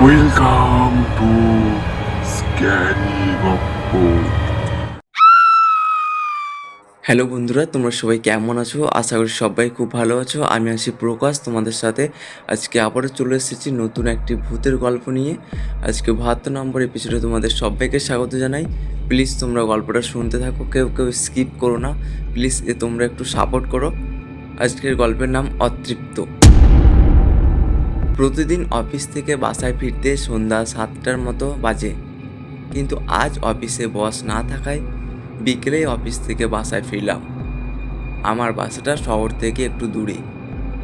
Welcome to স্ক্যানি গপ্প। Hello বন্ধুরা, তোমরা সবাই কেমন আছো? আশা করি সবাই খুব ভালো আছো। আমি আছি প্রকাশ তোমাদের সাথে। আজকে আবারও চলে এসেছি নতুন একটি ভূতের গল্প নিয়ে। আজকে 72 নম্বর এপিসোডে তোমাদের সবাইকে স্বাগত জানাই। প্লিজ তোমরা গল্পটা শুনতে থাকো, কেউ কেউ স্কিপ করো না। প্লিজ তোমরা একটু সাপোর্ট করো। আজকের গল্পের নাম অতৃপ্ত। প্রতিদিন অফিস থেকে বাসায় ফিরতে সন্ধ্যা 7টার মতো বাজে, কিন্তু আজ অফিসে বস না থাকায় বিকেলেই অফিস থেকে বাসায় ফিরলাম। আমার বাসাটা শহর থেকে একটু দূরে,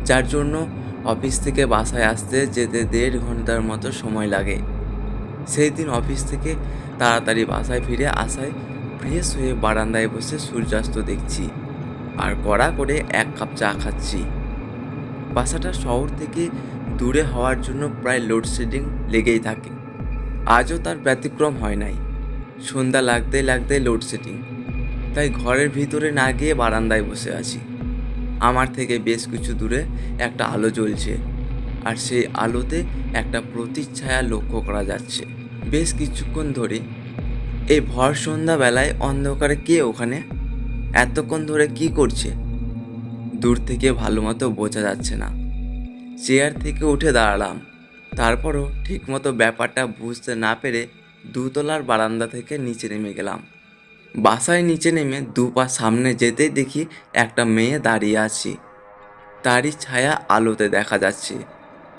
যার জন্য অফিস থেকে বাসায় আসতে যেতে 1.5 ঘন্টার মতো সময় লাগে। সেই দিন অফিস থেকে তাড়াতাড়ি বাসায় ফিরে আসায় ফ্রেশ হয়ে বারান্দায় বসে সূর্যাস্ত দেখছি আর কড়া করে এক কাপ চা খাচ্ছি। বাসাটা শহর থেকে দূরে হওয়ার জন্য প্রায় লোডশেডিং লেগেই থাকে। আজও তার ব্যতিক্রম হয় নাই। সন্ধ্যা লাগতে লাগতে লোডশেডিং, তাই ঘরের ভিতরে না গিয়ে বারান্দায় বসে আছি। আমার থেকে বেশ কিছু দূরে একটা আলো জ্বলছে, আর সেই আলোতে একটা প্রতিচ্ছায়া লক্ষ্য করা যাচ্ছে বেশ কিছুক্ষণ ধরে। এই ভর সন্ধ্যাবেলায় অন্ধকারে কে ওখানে এতক্ষণ ধরে কি করছে? দূর থেকে ভালো মতো বোঝা যাচ্ছে না। চেয়ার থেকে উঠে দাঁড়ালাম, তারপরও ঠিকমতো ব্যাপারটা বুঝতে না পেরে দুতলার বারান্দা থেকে নিচে নেমে গেলাম। বাসায় নিচে নেমে 2 পা সামনে যেতেই দেখি একটা মেয়ে দাঁড়িয়ে আছে। তারই ছায়া আলোতে দেখা যাচ্ছে,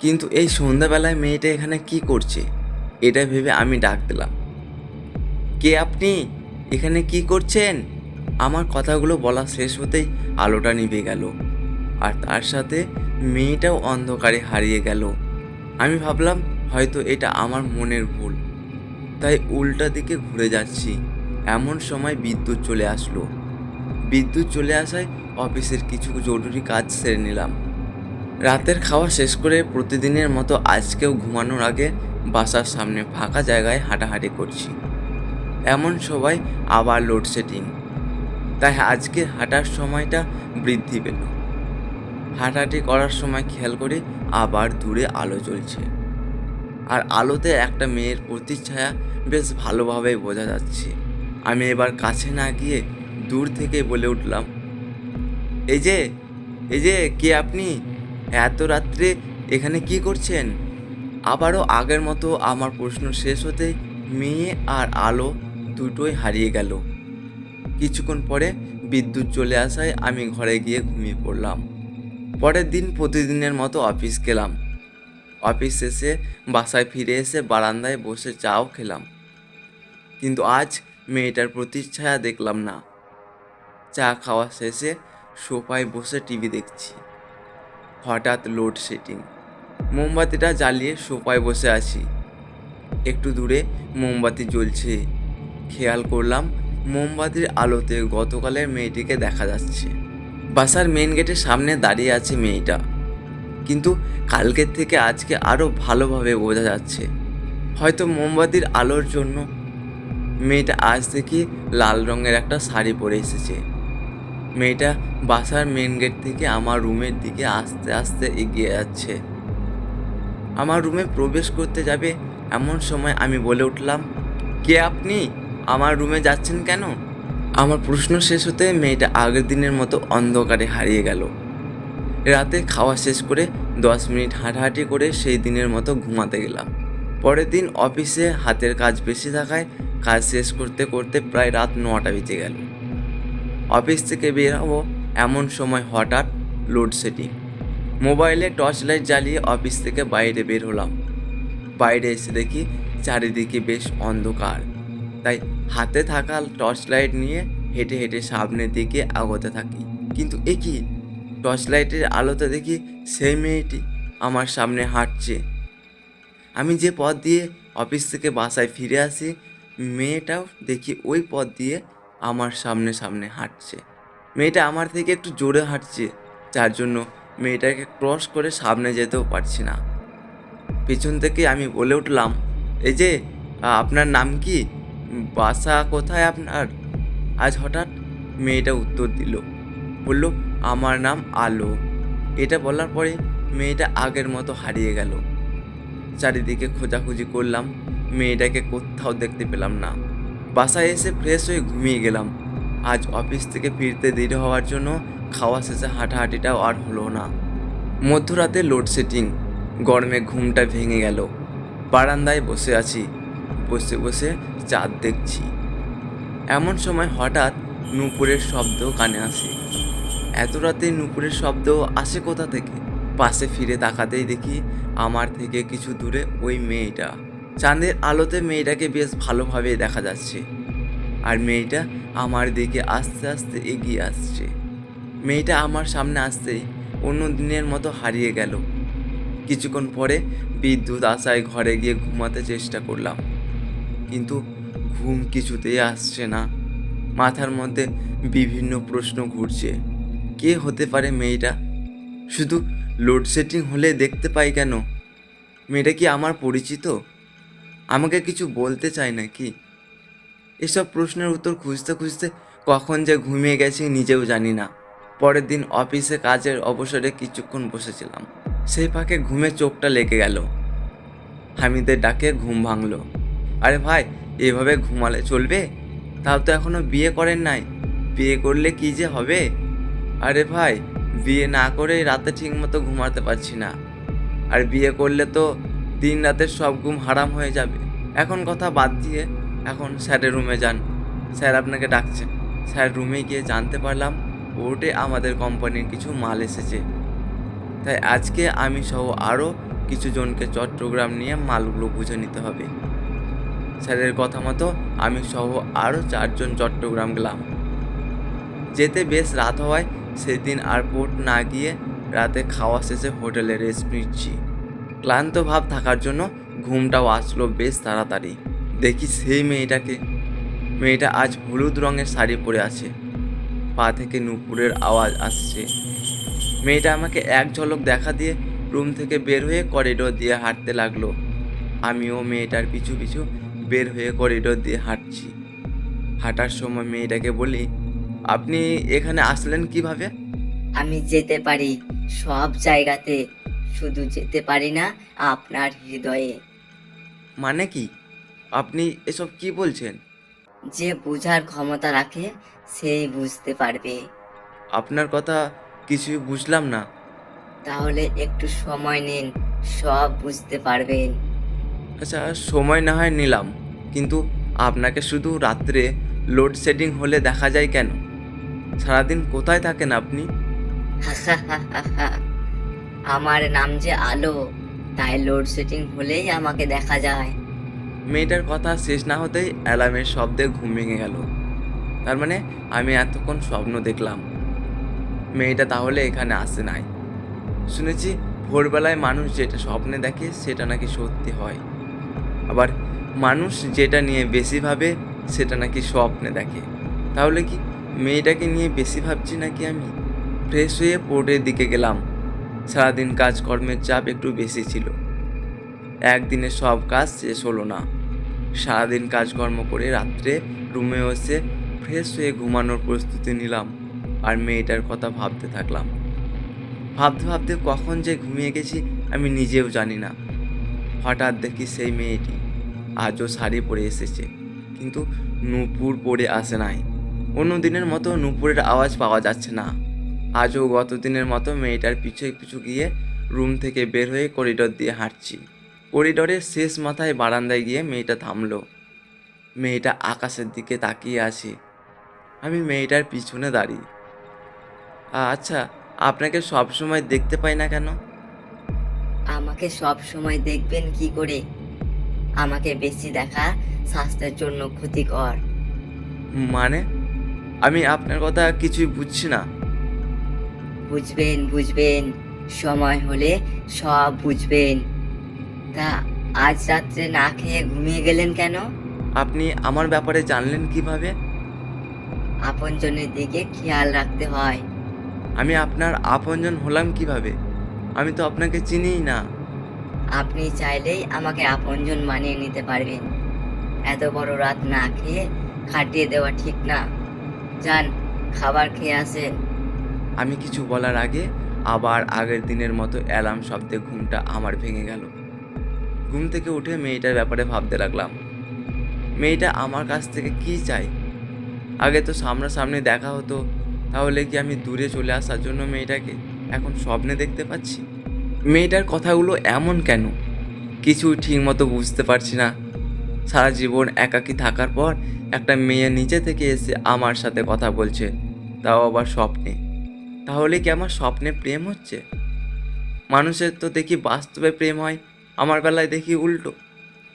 কিন্তু এই সন্ধ্যাবেলায় মেয়েটা এখানে কি করছে? এটা ভেবে আমি ডাক দিলাম, কে আপনি? এখানে কি করছেন? আমার কথাগুলো বলা শেষ হতেই আলোটা নিভে গেল, আর তার সাথে মেয়েটাও অন্ধকারে হারিয়ে গেল। আমি ভাবলাম হয়তো এটা আমার মনের ভুল, তাই উল্টা দিকে ঘুরে যাচ্ছি। এমন সময় বিদ্যুৎ চলে আসলো। বিদ্যুৎ চলে আসায় অফিসের কিছু জরুরি কাজ সেরে নিলাম। রাতের খাওয়া শেষ করে প্রতিদিনের মতো আজকেও ঘুমানোর আগে বাসার সামনে ফাঁকা জায়গায় হাঁটাহাঁটি করছি। এমন সবাই আবার লোডশেডিং, তাই আজকে হাঁটার সময়টা বৃদ্ধি পেল। হাঁটাহাঁটি করার সময় খেয়াল করি আবার দূরে আলো জ্বলছে, আর আলোতে একটা মেয়ের প্রতিচ্ছায়া বেশ ভালোভাবেই বোঝা যাচ্ছে। আমি এবার কাছে না গিয়ে দূর থেকে বলে উঠলাম, এই যে এই যে কে আপনি? এত রাত্রে এখানে কি করছেন? আবারও আগের মতো আমার প্রশ্ন শেষ হতেই মেয়ে আর আলো দুটোই হারিয়ে গেল। কিছুক্ষণ পরে বিদ্যুৎ চলে আসায় আমি ঘরে গিয়ে ঘুমিয়ে পড়লাম। পরের দিন প্রতিদিনের মতো অফিস গেলাম। অফিস শেষে বাসায় ফিরে এসে বারান্দায় বসে চাও খেলাম, কিন্তু আজ মেয়েটার প্রতিচ্ছায়া দেখলাম না। চা খাওয়া শেষে সোফায় বসে টিভি দেখছি। হঠাৎ লোডশেডিং। মোমবাতিটা জ্বালিয়ে সোফায় বসে আছি। একটু দূরে মোমবাতি জ্বলছে। খেয়াল করলাম মোমবাতির আলোতে গতকালের মেয়েটিকে দেখা যাচ্ছে। বাসার মেন গেটের সামনে দাঁড়িয়ে আছে মেয়েটা, কিন্তু কালকের থেকে আজকে আরও ভালোভাবে বোঝা যাচ্ছে। হয়তো মোমবাতির আলোর জন্য। মেয়েটা আজ দেখি লাল রঙের একটা শাড়ি পরে এসেছে। মেয়েটা বাসার মেন গেট থেকে আমার রুমের দিকে আস্তে আস্তে এগিয়ে যাচ্ছে। আমার রুমে প্রবেশ করতে যাবে এমন সময় আমি বলে উঠলাম, কে আপনি? আমার রুমে যাচ্ছেন কেন? আমার প্রশ্ন শেষ হতে মেয়েটা আগের দিনের মতো অন্ধকারে হারিয়ে গেল। রাতে খাওয়া শেষ করে 10 মিনিট হাঁটাহাঁটি করে সেই দিনের মতো ঘুমাতে গেলাম। পরের দিন অফিসে হাতের কাজ বেশি থাকায় কাজ শেষ করতে করতে প্রায় রাত 9টা বেজে গেল। অফিস থেকে বের হবো এমন সময় হঠাৎ লোডশেডিং। মোবাইলে টর্চ লাইট জ্বালিয়ে অফিস থেকে বাইরে বের হলাম। বাইরে এসে দেখি চারিদিকে বেশ অন্ধকার, তাই হাতে থাকা টর্চ লাইট নিয়ে হেঁটে হেঁটে সামনের দিকে আগোতে থাকি। কিন্তু এ কি, টর্চ লাইটের আলোতে দেখি সেই মেয়েটি আমার সামনে হাঁটছে। আমি যে পথ দিয়ে অফিস থেকে বাসায় ফিরে আসি, মেয়েটাও দেখি ওই পথ দিয়ে আমার সামনে সামনে হাঁটছে। মেয়েটা আমার থেকে একটু জোরে হাঁটছে, যার জন্য মেয়েটাকে ক্রস করে সামনে যেতেও পারছি না। পিছন থেকে আমি বলে উঠলাম, এই যে আপনার নাম কি? বাসা কোথায় আপনার? আজ হঠাৎ মেয়েটা উত্তর দিল, বলল, আমার নাম আলো। এটা বলার পরে মেয়েটা আগের মতো হারিয়ে গেল। চারিদিকে খোঁজাখুঁজি করলাম, মেয়েটাকে কোথাও দেখতে পেলাম না। বাসায় এসে ফ্রেশ হয়ে ঘুমিয়ে গেলাম। আজ অফিস থেকে ফিরতে দেরি হওয়ার জন্য খাওয়া শেষে হাঁটাহাঁটিটাও আর হলো না। মধ্যরাতে লোডশেডিং, গরমে ঘুমটা ভেঙে গেল। বারান্দায় বসে আছি, বসে বসে চাঁদ দেখছি। এমন সময় হঠাৎ নূপুরের শব্দ কানে আসে। এত রাতে নূপুরের শব্দ আসে কোথা থেকে? পাশে ফিরে তাকাতেই দেখি আমার থেকে কিছু দূরে ওই মেয়েটা। চাঁদের আলোতে মেয়েটাকে বেশ ভালোভাবে দেখা যাচ্ছে, আর মেয়েটা আমার দিকে আস্তে আস্তে এগিয়ে আসছে। মেয়েটা আমার সামনে আসতেই অন্য দিনের মতো হারিয়ে গেল। কিছুক্ষণ পরে বিদ্যুৎ আসায় ঘরে গিয়ে ঘুমাতে চেষ্টা করলাম, কিন্তু ঘুম কিছুতেই আসছে না। মাথার মধ্যে বিভিন্ন প্রশ্ন ঘুরছে। কে হতে পারে মেয়েটা? শুধু লোডশেডিং হলে দেখতে পাই কেন? মেয়েটা কি আমার পরিচিত? আমাকে কিছু বলতে চায় নাকি? এসব প্রশ্নের উত্তর খুঁজতে খুঁজতে কখন যে ঘুমিয়ে গেছি নিজেও জানি না। পরের দিন অফিসে কাজের অবসরে কিছুক্ষণ বসেছিলাম, সেই ফাঁকে ঘুমে চোখটা লেগে গেল। হামিদের ডাকে ঘুম ভাঙলো। আরে ভাই, এভাবে ঘুমালে চলবে? তাও তো এখনো বিয়ে করেন নাই। বিয়ে করলে কি যে হবে? আরে ভাই, বিয়ে না করেই রাতে ঠিকমতো ঘুমাতে পারছি না, আর বিয়ে করলে তো দিন রাতের সব ঘুম হারাম হয়ে যাবে। এখন কথা বাদ দিয়ে এখন স্যারের রুমে যান, স্যার আপনাকে ডাকছেন। স্যার রুমে গিয়ে জানতে পারলাম ওটে আমাদের কোম্পানির কিছু মাল এসেছে, তাই আজকে আমি সহ আরও কিছু জনকে চট্টগ্রাম নিয়ে মালগুলো বুঝে নিতে হবে। স্যারের কথা মতো আমি সহ আরও 4 জন চট্টগ্রাম গেলাম। যেতে বেশ রাত হওয়ায় সেদিন আর পোর্ট না গিয়ে রাতে খাওয়া শেষে হোটেলে রেস্ট নিচ্ছি। ক্লান্ত ভাব থাকার জন্য ঘুমটাও আসলো বেশ তাড়াতাড়ি। দেখি সেই মেয়েটাকে। মেয়েটা আজ হলুদ রঙের শাড়ি পরে আছে, পা থেকে নূপুরের আওয়াজ আসছে। মেয়েটা আমাকে এক ঝলক দেখা দিয়ে রুম থেকে বের হয়ে করিডোর দিয়ে হাঁটতে লাগলো। আমিও মেয়েটার পিছু পিছু বের হয়ে করিডোর দিয়ে হাঁটছি। হাঁটার সময় মেয়েটাকে বলি, আপনি এখানে আসলেন কিভাবে? আমি যেতে পারি সব জায়গাতে, শুধু যেতে পারি না আপনার হৃদয়ে। মানে কি? আপনি এসব কি বলছেন? যে বুঝার ক্ষমতা রাখে সেই বুঝতে পারবে। আপনার কথা কিছুই বুঝলাম না। তাহলে একটু সময় নিন, সব বুঝতে পারবেন। আচ্ছা, সময় না হয় নিলাম, কিন্তু আপনাকে শুধু রাত্রে লোডশেডিং হলে দেখা যায় কেন? সারাদিন কোথায় থাকেন আপনি? আমার নাম যে আলো, তাই লোডশেডিং হলেই আমাকে দেখা যায়। মেয়েটার কথা শেষ না হতেই অ্যালার্মের শব্দে ঘুম ভেঙে গেল। তার মানে আমি এতক্ষণ স্বপ্ন দেখলাম। মেয়েটা তাহলে এখানে আসে নাই। শুনেছি ভোরবেলায় মানুষ যেটা স্বপ্নে দেখে সেটা নাকি সত্যি হয়, আবার মানুষ যেটা নিয়ে বেশি ভাবে সেটা নাকি স্বপ্নে দেখে। তাহলে কি মেয়েটাকে নিয়ে বেশি ভাবছি নাকি আমি? ফ্রেশ হয়ে পোর্টের দিকে গেলাম। সারাদিন কাজকর্মের চাপ একটু বেশি ছিল, একদিনে সব কাজ শেষ হলো না। সারাদিন কাজকর্ম করে রাত্রে রুমে এসে ফ্রেশ হয়ে ঘুমানোর প্রস্তুতি নিলাম, আর মেয়েটার কথা ভাবতে থাকলাম। ভাবতে ভাবতে কখন যে ঘুমিয়ে গেছি আমি নিজেও জানি না। হঠাৎ দেখি সেই মেয়েটি আজও শাড়ি পরে এসেছে, কিন্তু নূপুর পরে আসে নাই। অন্য দিনের মতো নূপুরের আওয়াজ পাওয়া যাচ্ছে না। আজও গত দিনের মতো মেয়েটার পিছু পিছু গিয়ে রুম থেকে বের হয়ে করিডোর দিয়ে হাঁটছি। করিডোরের শেষ মাথায় বারান্দায় গিয়ে মেয়েটা থামলো। মেয়েটা আকাশের দিকে তাকিয়ে আছে। আমি মেয়েটার পিছনে দাঁড়িয়ে। আচ্ছা, আপনাকে সব সময় দেখতে পাই না কেন? আমাকে সব সময় দেখবেন কি করে? আমাকে বেশি দেখা স্বাস্থ্যের জন্য ক্ষতিকর। মানে আমি আপনার কথা কিছুই বুঝছি না। বুঝবেন বুঝবেন, সময় হলে সব বুঝবেন। তা আজ রাত্রে না খেয়ে ঘুমিয়ে গেলেন কেন? আপনি আমার ব্যাপারে জানলেন কিভাবে? আপনজনের দিকে খেয়াল রাখতে হয়। আমি আপনার আপনজন হলাম কিভাবে? আমি তো আপনাকে চিনিই না। আপনি চাইলেই আমাকে আপনজন মানিয়ে নিতে পারবেন। এত বড় রাত না খেয়ে খাটিয়ে দেওয়া ঠিক না। যান, খাবার খেয়ে আসেন। আমি কিছু বলার আগে আবার আগের দিনের মতো অ্যালার্ম শব্দে ঘুমটা আমার ভেঙে গেল। ঘুম থেকে উঠে মেয়েটার ব্যাপারে ভাবতে লাগলাম। মেয়েটা আমার কাছ থেকে কী চায়? আগে তো সামনাসামনি দেখা হতো, তাহলে কি আমি দূরে চলে আসার জন্য মেয়েটাকে এখন স্বপ্নে দেখতে পাচ্ছি? মেয়েটার কথাগুলো এমন কেন? কিছুই ঠিকমতো বুঝতে পারছি না। সারা জীবন একাকী থাকার পর একটা মেয়ে নিচে থেকে এসে আমার সাথে কথা বলছে, তাও আবার স্বপ্নে। তাহলে কি আমার স্বপ্নে প্রেম হচ্ছে? মানুষের তো দেখি বাস্তবে প্রেম হয়, আমার বেলায় দেখি উল্টো।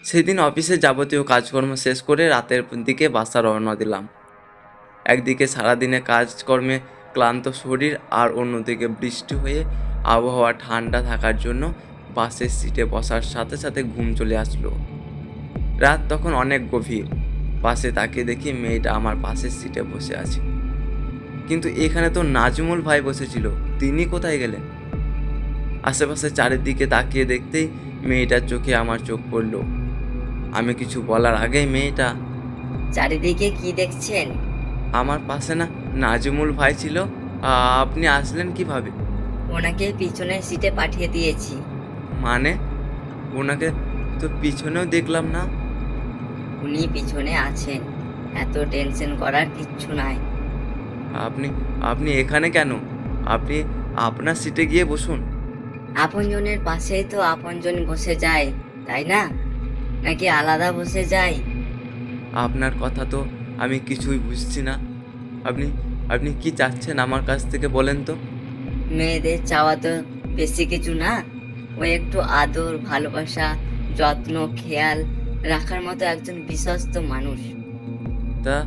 সেদিন অফিসে যাবতীয় কাজকর্ম শেষ করে রাতের দিকে বাসা রওনা দিলাম। একদিকে সারাদিনে কাজকর্মে ক্লান্ত শরীর, আর অন্যদিকে বৃষ্টি হয়ে আবহাওয়া ঠান্ডা থাকার জন্য বাসের সিটে বসার সাথে সাথে ঘুম চলে আসলো। রাত তখন অনেক গভীর। পাশে তাকিয়ে দেখি মেয়েটা আমার পাশের সিটে বসে আছে। কিন্তু এখানে তো নাজমুল ভাই বসেছিল, তিনি কোথায় গেলেন? আশেপাশে চারিদিকে তাকিয়ে দেখতেই মেয়েটার চোখে আমার চোখ পড়ল। আমি কিছু বলার আগেই মেয়েটা, চারিদিকে কি দেখছেন? আমার পাশে না নাজমুল ভাই ছিল, আপনি আসলেন কিভাবে? ওনাকে পিছনের সিটে পাঠিয়ে দিয়েছি। মানে ওনাকে তো পিছনেও দেখলাম না। উনি পিছনে আছেন, এত টেনশন করার কিচ্ছু নাই। আপনি আপনি এখানে কেন? আপনি আপনার সিটে গিয়ে বসুন। আপনজনের পাশেই তো আপনজন বসে যায়, তাই না? নাকি আলাদা বসে যায়? আপনার কথা তো আমি কিছুই বুঝছি না। আপনি আপনি কি চাচ্ছেন আমার কাছ থেকে বলেন তো? মেয়েদের চাওয়া তো বেশি কিছু না, ও একটু আদর, ভালোবাসা, যত্ন, খেয়াল রাখার মতো একজন বিশ্বস্ত মানুষ। তা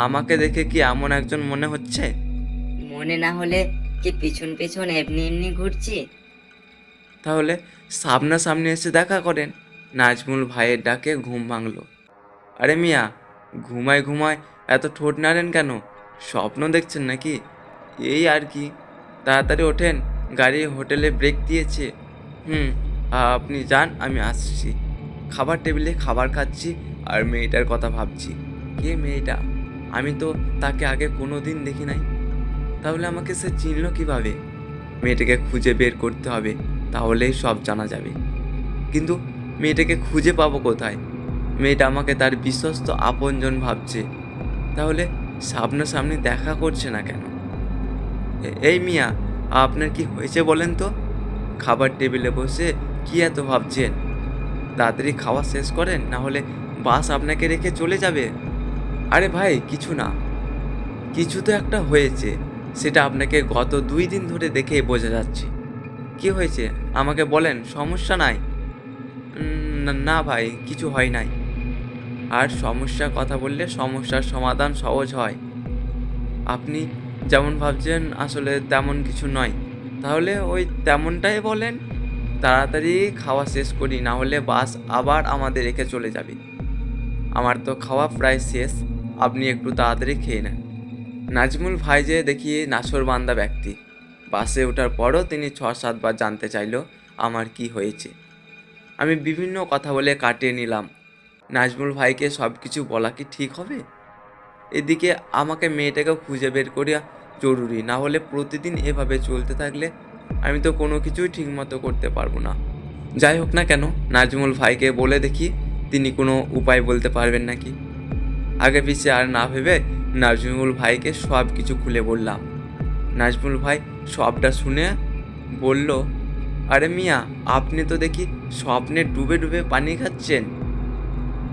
আমাকে দেখে কি এমন একজন মনে হচ্ছে? মনে না হলে কি পিছন পিছন এমনি এমনি ঘুরছি? তাহলে সামনাসামনি এসে দেখা করেন। নাজমুল ভাইয়ের ডাকে ঘুম ভাঙলো। আরে মিয়া, ঘুমায় ঘুমায় এত ঠোঁট নাড়েন কেন? স্বপ্ন দেখছেন নাকি? এই আর কি। তাড়াতাড়ি ওঠেন, গাড়ি হোটেলে ব্রেক দিয়েছে। হুম, আপনি যান, আমি আসছি। খাবার টেবিলে খাবার খাচ্ছি আর মেয়েটার কথা ভাবছি। কে মেয়েটা? আমি তো তাকে আগে কোনো দিন দেখি নাই। তাহলে আমাকে সে চিনল কিভাবে? মেয়েটাকে খুঁজে বের করতে হবে, তাহলেই সব জানা যাবে। কিন্তু মেয়েটাকে খুঁজে পাবো কোথায়? মেয়েটা আমাকে তার বিশ্বস্ত আপনজন ভাবছে, তাহলে সামনাসামনি দেখা করছে না কেন? এই মিয়া, আপনার কি হয়েছে বলেন তো? খাবার টেবিলে বসে কি এত ভাবছেন? তাড়াতাড়ি খাওয়া শেষ করেন, না হলে বাস আপনাকে রেখে চলে যাবে। আরে ভাই, কিছু না। কিছু তো একটা হয়েছে, সেটা আপনাকে গত 2 দিন ধরে দেখেই বোঝা যাচ্ছে। কি হয়েছে আমাকে বলেন, সমস্যা নাই। না ভাই, কিছু হয় নাই। আর সমস্যার কথা বললে সমস্যার সমাধান সহজ হয়। আপনি যেমন ভাবছেন আসলে তেমন কিছু নয়। তাহলে ওই তেমনটাই বলেন। তাড়াতাড়ি খাওয়া শেষ করি, না হলে বাস আবার আমাদের রেখে চলে যাবে। আমার তো খাওয়া প্রায় শেষ, আপনি একটু তাড়াতাড়ি খেয়ে নেন। নাজমুল ভাই যে দেখি নাছোড়বান্দা ব্যক্তি। বাসে ওঠার পরও তিনি 6-7 বার জানতে চাইলো আমার কি হয়েছে। আমি বিভিন্ন কথা বলে কাটিয়ে নিলাম। নাজমুল ভাইকে সব কিছু বলা কি ঠিক হবে? এদিকে আমাকে মেয়েটাকেও খুঁজে বের করা জরুরি, না হলে প্রতিদিন এভাবে চলতে থাকলে আমি তো কোনো কিছুই ঠিকমতো করতে পারবো না। যাই হোক না কেন, নাজমুল ভাইকে বলে দেখি তিনি কোনো উপায় বলতে পারবেন নাকি। আগে পিছে আর না ভেবে নাজমুল ভাইকে সব কিছু খুলে বললাম। নাজমুল ভাই সবটা শুনে বলল, আরে মিয়া, আপনি তো দেখি স্বপ্নে ডুবে ডুবে পানি খাচ্ছেন।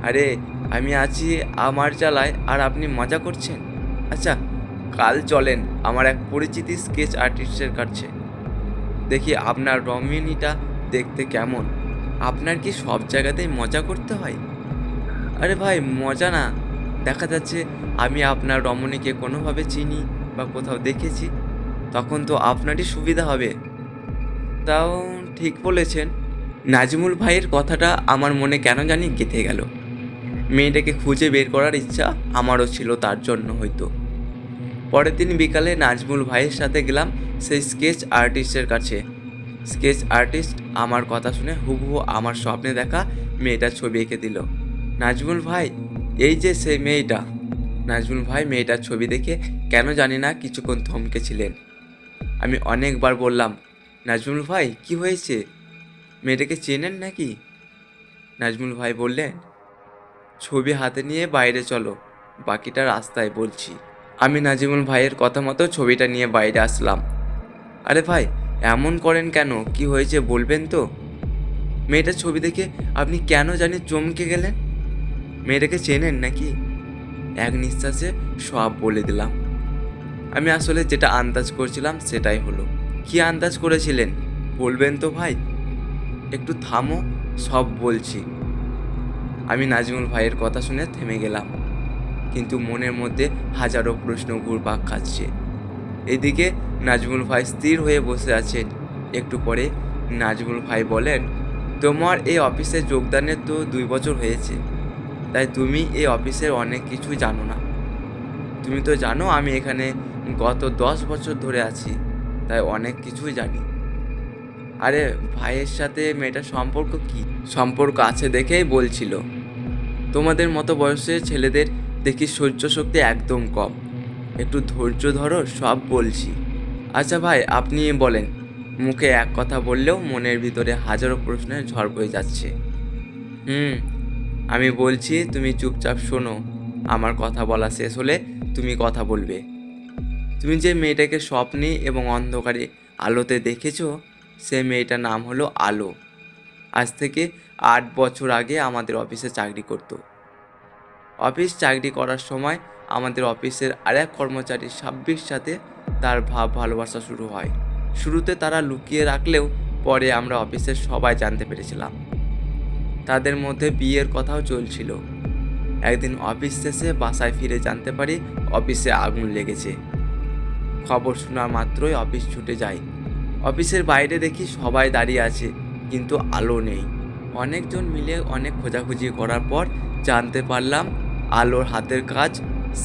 আরে আমি আছি আমার জ্বালায় আর আপনি মজা করছেন। আচ্ছা, কাল চলেন আমার এক পরিচিতি স্কেচ আর্টিস্টের কাছে, দেখি আপনার রমণীটা দেখতে কেমন। আপনার কি সব জায়গাতেই মজা করতে হয়? আরে ভাই, মজা না, দেখা যাচ্ছে আমি আপনার রমণীকে কোনোভাবে চিনি বা কোথাও দেখেছি, তখন তো আপনারই সুবিধা হবে। তাও ঠিক বলেছেন। নাজমুল ভাইয়ের কথাটা আমার মনে কেন জানি গেঁথে গেল। মেয়েটাকে খুঁজে বের করার ইচ্ছা আমারও ছিল তার জন্য হয়তো। পরের দিন বিকালে নাজমুল ভাইয়ের সাথে গেলাম সেই স্কেচ আর্টিস্টের কাছে। স্কেচ আর্টিস্ট আমার কথা শুনে হুবহু আমার স্বপ্নে দেখা মেয়েটার ছবি এঁকে দিল। নাজমুল ভাই, এই যে সেই মেয়েটা। নাজমুল ভাই মেয়েটার ছবি দেখে কেন জানি না কিছুক্ষণ থমকেছিলেন। আমি অনেকবার বললাম, নাজমুল ভাই কি হয়েছে? মেয়েটাকে চেনেন নাকি? নাজমুল ভাই বললেন, ছবি হাতে নিয়ে বাইরে চলো, বাকিটা রাস্তায় বলছি। আমি নাজিমুল ভাইয়ের কথা মতো ছবিটা নিয়ে বাইরে আসলাম। আরে ভাই, এমন করেন কেন? কি হয়েছে বলবেন তো? মেয়েটার ছবি দেখে আপনি কেন জানি চমকে গেলেন। মেয়েটাকে চেনেন নাকি? এক নিঃশ্বাসে সব বলে দিলাম। আমি আসলে যেটা আন্দাজ করছিলাম সেটাই হলো। কি আন্দাজ করেছিলেন বলবেন তো ভাই? একটু থামো, সব বলছি। আমি নাজিমুল ভাইয়ের কথা শুনে থেমে গেলাম, কিন্তু মনের মধ্যে হাজারো প্রশ্ন ঘুরপাক খাচ্ছে। এদিকে নাজমুল ভাই স্থির হয়ে বসে আছেন। একটু পরে নাজমুল ভাই বলেন, তোমার এই অফিসে যোগদানের তো 2 বছর হয়েছে, তাই তুমি এই অফিসের অনেক কিছুই জানো না। তুমি তো জানো আমি এখানে গত 10 বছর ধরে আছি, তাই অনেক কিছুই জানি। আরে ভাইয়ের সাথে মেয়েটার সম্পর্ক কি? সম্পর্ক আছে দেখেই বলছিল। তোমাদের মতো বয়সের ছেলেদের দেখি সহ্য শক্তি একদম কম। একটু ধৈর্য ধরো, সব বলছি। আচ্ছা ভাই, আপনি বলেন। মুখে এক কথা বললেও মনের ভিতরে হাজারো প্রশ্নের ঝড় বয়ে যাচ্ছে। আমি বলছি, তুমি চুপচাপ শোনো। আমার কথা বলা শেষ হলে তুমি কথা বলবে। তুমি যে মেয়েটাকে স্বপ্নে এবং অন্ধকারে আলোতে দেখেছো, সে মেয়েটার নাম হলো আলো। আজ থেকে 8 বছর আগে আমাদের অফিসে চাকরি করতো। অফিস চাকরি করার সময় আমাদের অফিসের আরেক কর্মচারী সাব্বির সাথে তার ভাব ভালোবাসা শুরু হয়। শুরুতে তারা লুকিয়ে রাখলেও পরে আমরা অফিসের সবাই জানতে পেরেছিলাম। তাদের মধ্যে বিয়ের কথাও চলছিল। একদিন অফিস শেষে বাসায় ফিরে জানতে পারি অফিসে আগুন লেগেছে। খবর শোনা মাত্রই অফিস ছুটে যাই। অফিসের বাইরে দেখি সবাই দাঁড়িয়ে আছে, কিন্তু আলো নেই। অনেকজন মিলে অনেক খোঁজাখুঁজি করার পর জানতে পারলাম আলোর হাতের কাজ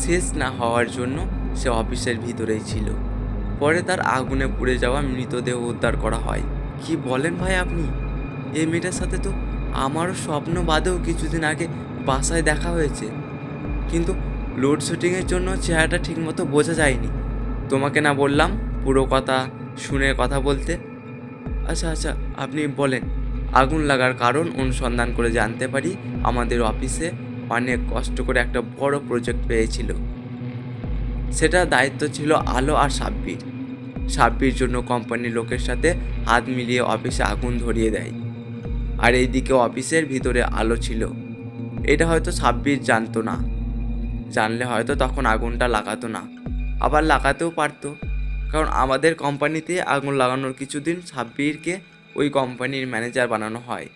শেষ না হওয়ার জন্য সে অফিসের ভিতরেই ছিল। পরে তার আগুনে পুড়ে যাওয়া মৃতদেহ উদ্ধার করা হয়। কি বলেন ভাই আপনি? এই মেয়েটার সাথে তো আমারও স্বপ্ন বাদেও কিছুদিন আগে বাসায় দেখা হয়েছে, কিন্তু লোডশেডিংয়ের জন্য চেহারাটা ঠিকমতো বোঝা যায়নি। তোমাকে না বললাম পুরো কথা শুনে কথা বলতে? আচ্ছা, আপনি বলেন। আগুন লাগার কারণ অনুসন্ধান করে জানতে পারি আমাদের অফিসে অনেক কষ্ট করে একটা বড় প্রজেক্ট পেয়েছিল। সেটা দায়িত্ব ছিল আলো আর সাব্বির জন্য কোম্পানির লোকের সাথে হাত মিলিয়ে অফিসে আগুন ধরিয়ে দেয়। আর এইদিকে অফিসের ভিতরে আলো ছিল। এটা হয়তো সাব্বির জানতো না। জানলে হয়তো তখন আগুনটা লাগাতো না, আবার লাগাতেও পারতো। কারণ আমাদের কোম্পানিতে আগুন লাগানোর কিছুদিন সাব্বিরকে ওই কোম্পানির ম্যানেজার বানানো হয়।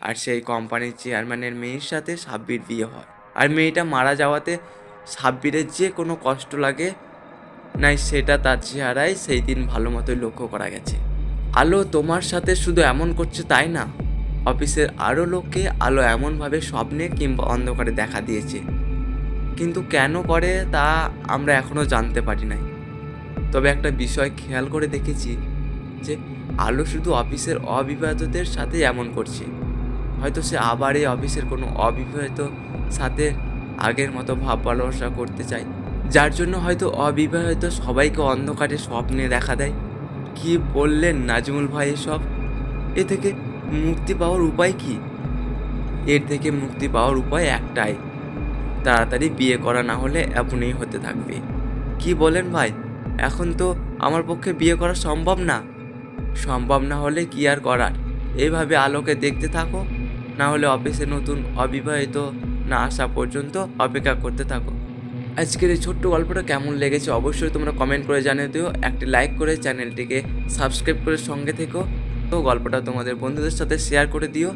আর সেই কোম্পানির চেয়ারম্যানের মেয়ের সাথে সাব্বির বিয়ে হয়। আর মেয়েটা মারা যাওয়াতে সাব্বিরের যে কোনো কষ্ট লাগে নাই, সেটা তার চেহারায় সেই দিন ভালো মতোই লক্ষ্য করা গেছে। আলো তোমার সাথে শুধু এমন করছে তাই না, অফিসের আরও লোককে আলো এমনভাবে স্বপ্নে কিংবা অন্ধকারে দেখা দিয়েছে। কিন্তু কেন করে তা আমরা এখনও জানতে পারি নাই। তবে একটা বিষয় খেয়াল করে দেখেছি যে আলো শুধু অফিসের অবিবাহিতদের সাথে এমন করছে। হয়তো সে আবার এই অফিসের কোনো অবিবাহিত সাথে আগের মতো ভাব ভালোবাসা করতে চায়, যার জন্য হয়তো অবিবাহিত সবাইকে অন্ধকারে স্বপ্নে দেখা দেয়। কি বললেন নাজমুল ভাই এসব? এ থেকে মুক্তি পাওয়ার উপায় কি? এর থেকে মুক্তি পাওয়ার উপায় একটাই, তাড়াতাড়ি বিয়ে করা, না হলে এমনই হতে থাকবে। কি বলেন ভাই? এখন তো আমার পক্ষে বিয়ে করা সম্ভব না হলে কি আর করার, এইভাবে আলোকে দেখতে থাকো, না হলে অফিসে নতুন অবিবাহিত না আসা পর্যন্ত অপেক্ষা করতে থাকো। আজকের এই ছোট্ট গল্পটা কেমন লেগেছে অবশ্যই তোমরা কমেন্ট করে জানিয়ে দিও। একটি লাইক করে চ্যানেলটিকে সাবস্ক্রাইব করে সঙ্গে থেকো। তো গল্পটা তোমাদের বন্ধুদের সাথে শেয়ার করে দিও।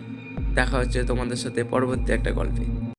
দেখা হচ্ছে তোমাদের সাথে পরবর্তী একটা গল্পে।